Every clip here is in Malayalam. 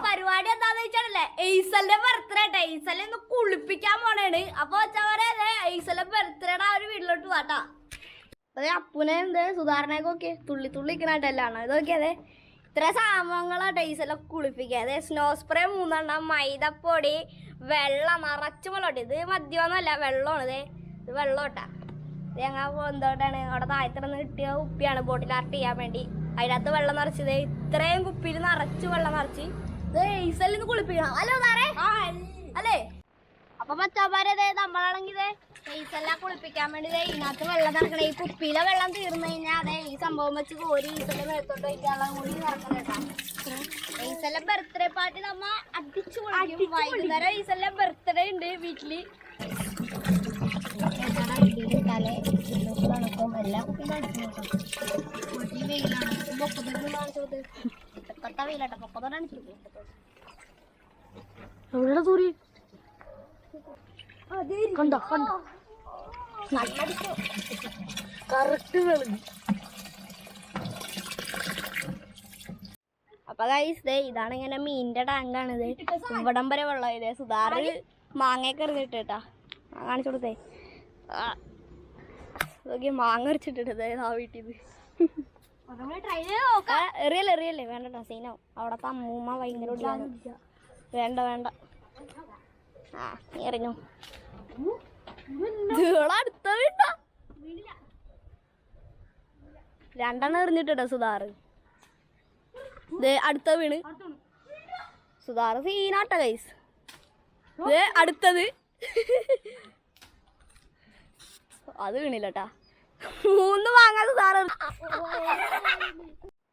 പരിപാടി എന്താന്ന് വെച്ചാണല്ലേ എയ്സലിന്റെ ബർത്ത്ഡേ ആട്ടെ. എയ്സലെ ഒന്ന് കുളിപ്പിക്കാൻ പോണേണ്. അപ്പൊ എയ്സലെ ബർത്ത്ഡേയുടെ ആ ഒരു വീട്ടിലോട്ട് പോട്ടാ. അതെ അപ്പുനെ എന്ത് സുധാരണയൊക്കെ തുള്ളി തുള്ളി ഇരിക്കണായിട്ടല്ലാണ് ഇതൊക്കെ. അതെ ഇത്ര സാധനങ്ങളാട്ടെ എയ്സലൊക്കെ കുളിപ്പിക്കുക. അതെ സ്നോ സ്പ്രേ 3 മൈദപ്പൊടി, വെള്ളം നിറച്ച് വെള്ളോട്ടെ. ഇത് മദ്യമൊന്നുമല്ല, വെള്ളമാണ്. ഇതേ ഇത് വെള്ളം ഇട്ടാ. ഇത് ഞങ്ങൾ എന്തോട്ടാണ് അവിടെ താഴത്തിറന്ന് കിട്ടിയ കുപ്പിയാണ് ബോട്ടിൽ ആർട്ട് ചെയ്യാൻ വേണ്ടി. അതിനകത്ത് വെള്ളം നിറച്ചത് ഇത്രയും കുപ്പിയിൽ നിറച്ച് വെള്ളം നിറച്ച് ഇത് എയ്സലിൽ നിന്ന് കുളിപ്പിക്കണം. അല്ലോ സാറേ അല്ലേ? അപ്പൊ മച്ചാപ്പാരെ നമ്മളാണെങ്കിൽ എയ്സെല്ലാം കുളിപ്പിക്കാൻ വേണ്ടി ഇതിനകത്ത് വെള്ളം നിറക്കണം. ഈ കുപ്പിയിലെ വെള്ളം തീർന്നു കഴിഞ്ഞാൽ അതെ ഈ സംഭവം വെച്ച് കോരി ഈസലിന്റെ മേത്തോട്ട് വെള്ളം കൂടി നിറക്കണം കേട്ടോ. ഈസലിന്റെ ബർത്ത്ഡേ പാർട്ടി നമ്മ അടിച്ചു കുളിക്കും. വൈകുന്നേരം ഈസലിന്റെ ബർത്ത്ഡേ ഉണ്ട് വീട്ടില്. എല്ലാ കുപ്പിയിലും അടിച്ചു വെയിലാണ്. പൊക്കത്തോട്ട് കാണിച്ചോട്ട് പൊക്കത്ത വെയിലാട്ടോ. പൊക്കത്തോട്ട് അടിച്ചു എവിടെ തൂരി കണ്ടോ കണ്ടോ കറക്റ്റ് വെളുങ്ങി. അപ്പൊ ഗൈസ് ദേ ഇതാണ് ഇങ്ങനെ മീനിന്റെ ടാങ്കാണ്. ഇത് ഇവിടം വരെ വെള്ളം. ഇതേ സുധാറ് മാങ്ങയൊക്കെ എറിഞ്ഞിട്ട് കേട്ടാ. കാണിച്ചു കൊടുത്തേ മാങ്ങ എറിച്ചിട്ടിട്ടേ ആ വീട്ടിൽ എറിയല്ലേ എറിയല്ലേ വേണ്ട സീനാവും. അവിടത്തെ അമ്മൂമ്മ ഭയങ്കര വേണ്ട വേണ്ട. ആ നീ എറിഞ്ഞു. അടുത്ത വീട്ട 2 എറിഞ്ഞിട്ടോ സുധാറ്. അടുത്ത വീണ് സുധാറ് സീനാട്ട ഗൈസ്. അടുത്തത് അത് വീണില്ലട്ടാ. 3 വാങ്ങാൻ സുധാറ്.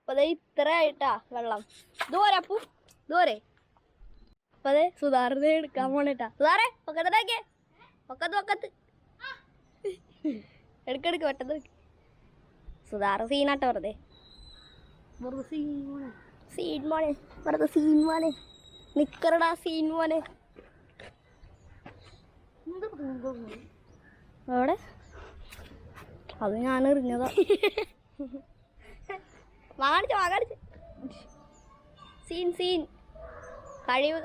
അപ്പൊ ഇത്ര ആയിട്ടാ വെള്ളം. ദൂരെ അപ്പു ദൂരെ. അപ്പൊ അതെ സുധാറിനെ എടുക്കാൻ പോണേട്ടാ. സുധാറെ പൊക്കത്തിട്ടേ പൊക്കത്ത് എടുക്കെടുക്ക് പെട്ടെന്ന്. സുധാറ് സീനാട്ടോ വെറുതെ സീൻ മോനെ വെറുതെ സീൻ മോനെ നിക്കറടാ സീൻ മോനെ. അവിടെ അത് ഞാൻ എറിഞ്ഞതാ. വാങ്ങാടിച്ച് സീൻ സീൻ കഴിവ്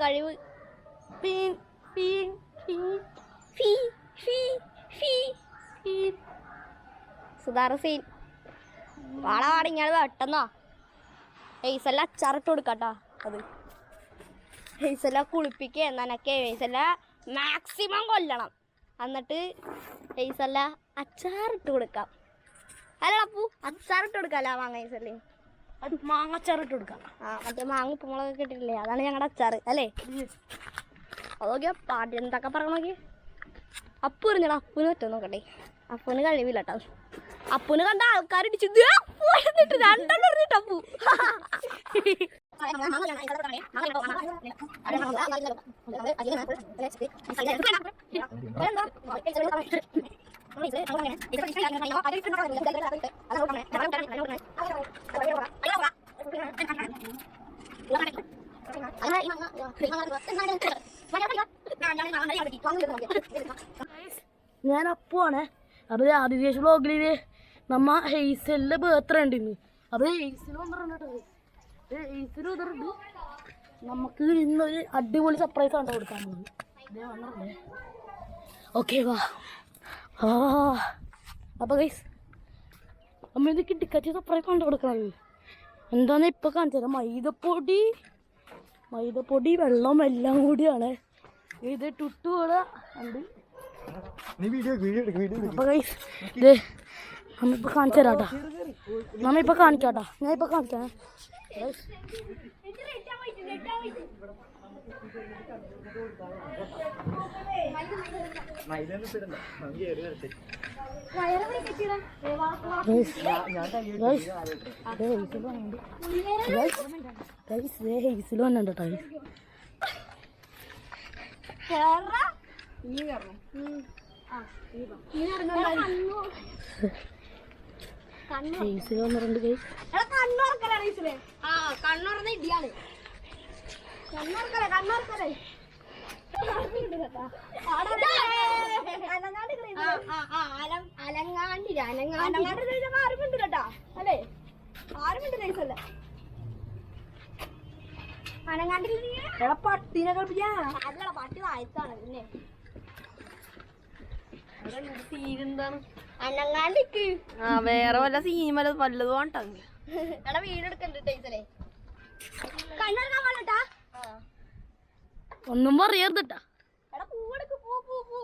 സുധാര സീൻ വാടവാടിങ്ങാട് വെട്ടെന്നോ. എയ്സല്ല അച്ചാറിട്ട് കൊടുക്കാട്ടാ. അത് എയ്സല്ല കുളിപ്പിക്കുക നനക്കെ. എയ്സല്ല മാക്സിമം കൊല്ലണം. എന്നിട്ട് എയ്സല്ല അച്ചാറിട്ട് കൊടുക്കാം. അല്ല അപ്പു അച്ചാറിട്ട് കൊടുക്കാല്ല മാങ്ങ എയ്സല്ലേ. മാങ്ങ അച്ചാറിട്ട് കൊടുക്കാം. ആ മറ്റേ മാങ്ങ ഉപ്പുമുളകൊക്കെ ഇട്ടിട്ടില്ലേ അതാണ് ഞങ്ങളുടെ അച്ചാറ് അല്ലേ. അതൊക്കെ പാട്ടി എന്തൊക്കെ പറയണോക്കി. അപ്പു എറിഞ്ഞടാ. അപ്പുന് പറ്റുമോ നോക്കട്ടെ. അപ്പുന് കഴിവില്ല കേട്ടോ. അപ്പുന് കണ്ട ആൾക്കാർ ഇടിച്ചിട്ട് 2 എറിഞ്ഞിട്ട് അപ്പു. ഞാൻ അപ്പുവാണ്. അത് ആദിദേശ വ്ലോഗില് നമ്മ ഹെയ്സലിന്റെ ബർത്ത്ഡേ ഉണ്ടിന്ന്. അത് ഹെയ്സൽ വന്നിട്ടുണ്ട്. ഹെയ്സൽ വന്നിട്ടുണ്ട്. നമുക്ക് ഇന്നൊരു അടിപൊളി സർപ്രൈസ് ആണ് കൊടുക്കാൻ പോകുന്നത്. ഓക്കെ വാ. അപ്പൊ ഗൈസ് നമ്മ ഇത് കിട്ടിക്കറ്റി സർപ്രൈസ് ആണ് കൊടുക്കണത്. എന്താന്ന് ഇപ്പൊ കാണിച്ചത് മൈദപ്പൊടി വെള്ളം എല്ലാം കൂടിയാണ്. ഇത് ടുട്ടുകൂടെ ഉണ്ട്. അപ്പൊ ഗൈസ് ഇത് നമ്മിപ്പോ കാണിച്ചു തരാട്ടാ. നമ്മിപ്പോ കാണിക്കാട്ടാ. ഞാൻ ഇപ്പൊ കാണിക്കാം. ഹെയ്സിൽ വന്നിട്ടോ. ഹെയ്സിൽ വന്നിട്ടുണ്ട്. കണ്ണുറന്ന ഇടിയാണ്. കണ്ണോർക്കലേ അലങ്ങാണ്ടി ആരുമുണ്ട് കേട്ടാ അല്ലേ. ആരുമുണ്ട് നൈസല്ല. അനങ്ങാണ്ടില്ല പട്ടീനെ കളിപ്പിക്കാ അല്ലടാ പട്ടി വായത്താണ് പിന്നെ എന്താണ് അനങ്ങാണ്ടിക്ക് വേറെ വല്ല സീൻ വല്ലതും ആണ്ടാ എടാ വീടെടുക്കണ്ട് ടൈസലേ കണ്ണെടുക്കാൻ പാടില്ലട്ടാ ഒന്നും പറയരുതട്ടാ എടാ പൂവെടുക്ക് പൂ പൂ പൂ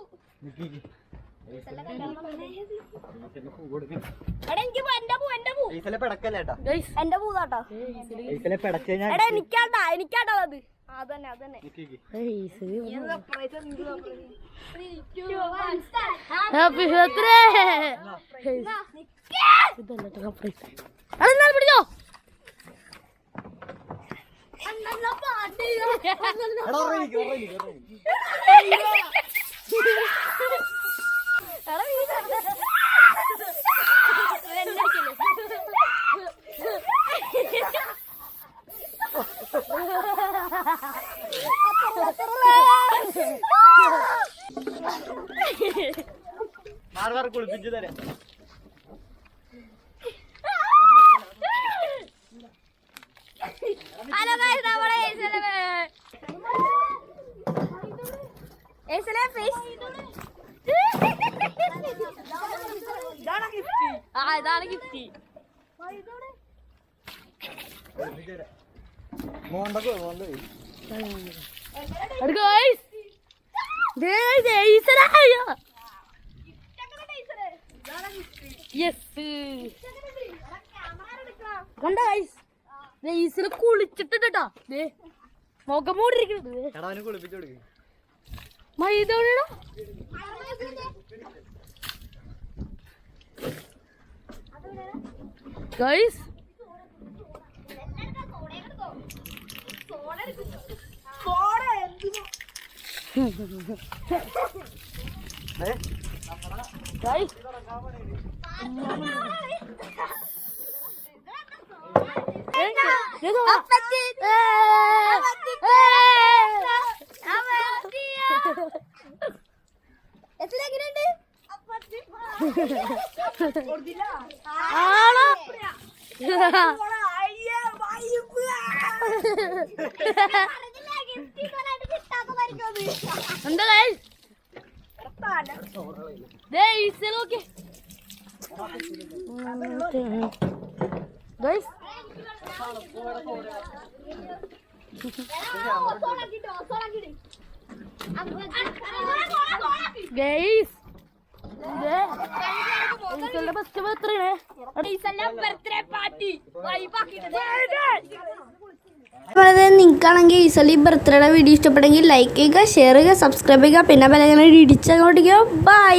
എടാ എനിക്ക് എന്റെ പൂ എന്റെ പൂ എന്റെ പൂതാട്ടോ എടാ എനിക്കാട്ടോ അത് അതന്നെ അതന്നെ ഹാപ്പി ബർത്ത്ഡേ അതെന്നാ പിടിച്ചോ പാട്ട് കുളിപ്പിച്ചു തരാം ഹലോ ഗൈസ് നമ്മളെ ഇതാണ് ഗിഫ്റ്റ് കുളിച്ചിട്ടാ മുഖം മൂടിരിക്കുന്നത് കുളിപ്പിച്ചു കൊടുക്കും മൈദോടാ ഗൈസ് ഗൈസ് എങ്ങനെയുണ്ട് എന്താ guys guys best birthday party നിങ്ങൾക്കാണെങ്കിൽ ഈസലി ബർത്ത്ഡേയുടെ വീഡിയോ ഇഷ്ടപ്പെട്ടെങ്കിൽ ലൈക്ക് ചെയ്യുക ഷെയർ ചെയ്യുക സബ്സ്ക്രൈബ് ചെയ്യുക പിന്നെ ബെൽ ഐക്കൺ ഇടിച്ചങ്ങോട്ടേക്ക് ബൈ.